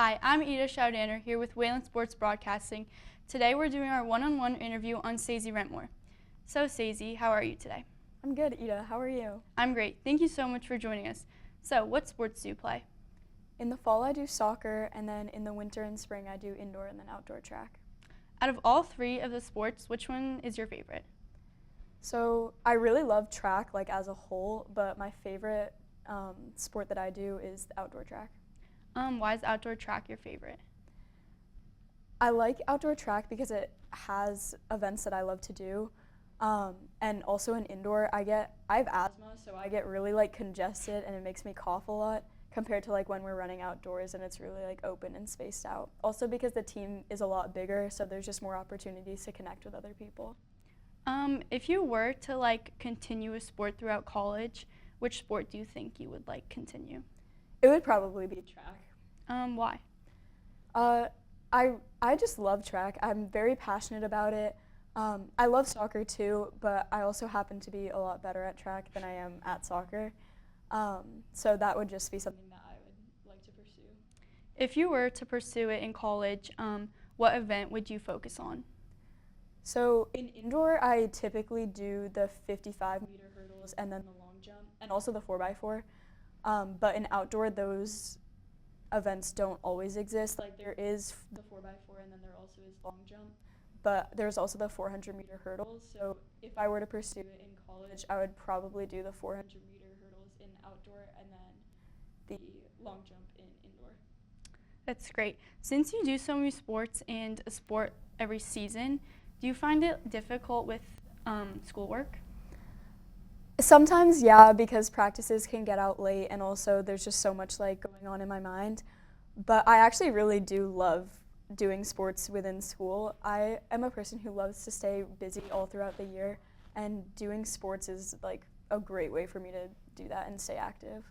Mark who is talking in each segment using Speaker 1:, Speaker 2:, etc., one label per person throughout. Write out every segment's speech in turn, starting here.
Speaker 1: Hi, I'm Ida Schaudaner here with Wayland Sports Broadcasting. Today we're doing our one-on-one interview on Siidi Rentmore. So Siidi, how are you today?
Speaker 2: I'm good, Ida. How are you?
Speaker 1: I'm great. Thank you so much for joining us. So what sports do you play?
Speaker 2: In the fall, I do soccer, and then in the winter and spring, I do indoor and then outdoor track.
Speaker 1: Out of all three of the sports, which one is your favorite?
Speaker 2: So I really love track, like as a whole, but my favorite sport that I do is outdoor track.
Speaker 1: Why is outdoor track your favorite?
Speaker 2: I like outdoor track because it has events that I love to do, and also in indoor, I have asthma, so I get really like congested, and it makes me cough a lot compared to like when we're running outdoors and it's really like open and spaced out. Also because the team is a lot bigger, so there's just more opportunities to connect with other people.
Speaker 1: If you were to like continue a sport throughout college, which sport do you think you would like continue?
Speaker 2: It would probably be track.
Speaker 1: Why?
Speaker 2: I just love track. I'm very passionate about it. I love soccer too, but I also happen to be a lot better at track than I am at soccer. So that would just be something that I would like to pursue.
Speaker 1: If you were to pursue it in college, what event would you focus on?
Speaker 2: So in indoor, I typically do the 55-meter hurdles and then the long jump, and also the 4x4. But in outdoor, those events don't always exist. Like there is the 4x4 and then there also is long jump, but there's also the 400-meter hurdles. So if I were to pursue it in college, I would probably do the 400-meter hurdles in outdoor and then the long jump in indoor.
Speaker 1: That's great. Since you do so many sports and a sport every season, do you find it difficult with schoolwork?
Speaker 2: Sometimes, yeah, because practices can get out late and also there's just so much like going on in my mind. But I actually really do love doing sports within school. I am a person who loves to stay busy all throughout the year, and doing sports is like a great way for me to do that and stay active.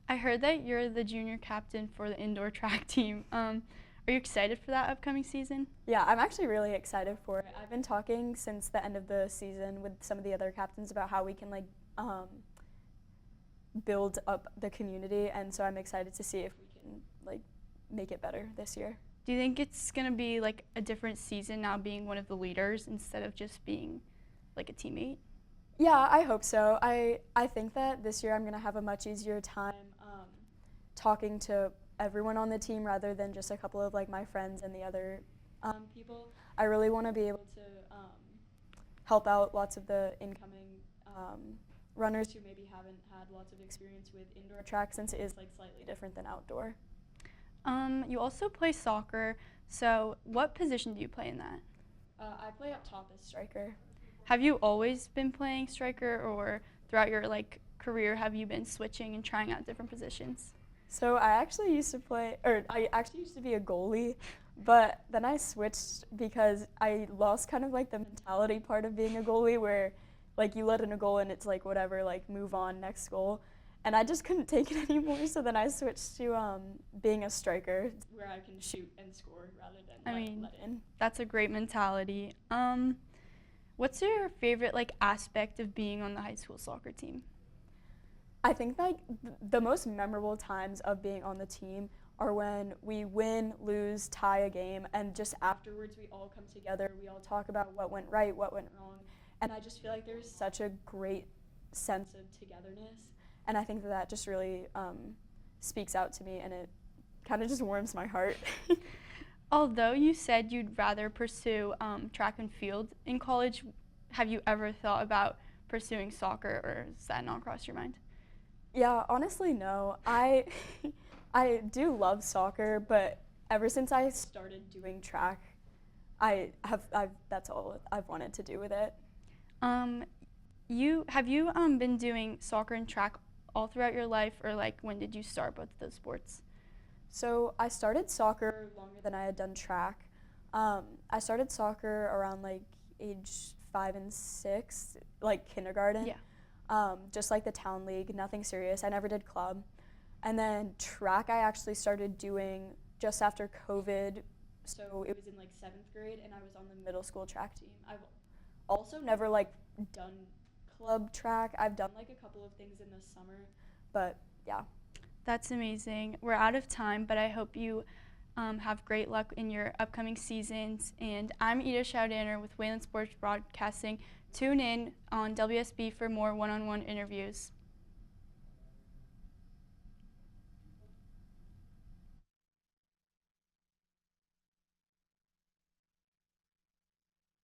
Speaker 1: I heard that you're the junior captain for the indoor track team. Are you excited for that upcoming season?
Speaker 2: Yeah, I'm actually really excited for it. I've been talking since the end of the season with some of the other captains about how we can like build up the community, and so I'm excited to see if we can like make it better this year.
Speaker 1: Do you think it's going to be like a different season now being one of the leaders instead of just being like a teammate?
Speaker 2: Yeah, I hope so. I think that this year I'm going to have a much easier time talking to everyone on the team rather than just a couple of like my friends and the other people. I really want to be able to help out lots of the incoming runners who maybe haven't had lots of experience with indoor track, since it is like slightly different than outdoor.
Speaker 1: You also play soccer, so what position do you play in that?
Speaker 2: I play up top as striker.
Speaker 1: Have you always been playing striker, or throughout your like career have you been switching and trying out different positions?
Speaker 2: So I actually used to be a goalie, but then I switched because I lost kind of like the mentality part of being a goalie, where like you let in a goal and it's like whatever, like move on, next goal. And I just couldn't take it anymore, so then I switched to being a striker, where I can shoot and score rather than let in.
Speaker 1: That's a great mentality. What's your favorite like aspect of being on the high school soccer team?
Speaker 2: I think like the most memorable times of being on the team are when we win, lose, tie a game, and just afterwards we all come together, we all talk about what went right, what went wrong, and I just feel like there's such a great sense of togetherness, and I think that just really speaks out to me, and it kind of just warms my heart.
Speaker 1: Although you said you'd rather pursue track and field in college, have you ever thought about pursuing soccer, or has that not crossed your mind?
Speaker 2: Yeah, honestly, no. I do love soccer, but ever since I started doing track, that's all I've wanted to do with it.
Speaker 1: Have you been doing soccer and track all throughout your life, or like when did you start both of those sports?
Speaker 2: So I started soccer longer than I had done track. I started soccer around like age 5 and 6, like kindergarten.
Speaker 1: Yeah.
Speaker 2: Just like the town league, nothing serious. I never did club. And then track I actually started doing just after COVID, so it was in like 7th grade, and I was on the middle school track team. I've also never like done club track. I've done like a couple of things in the summer, but yeah.
Speaker 1: That's amazing. We're out of time, but I hope you Have great luck in your upcoming seasons. And I'm Ida Schaudaner with Wayland Sports Broadcasting. Tune in on WSB for more one-on-one interviews.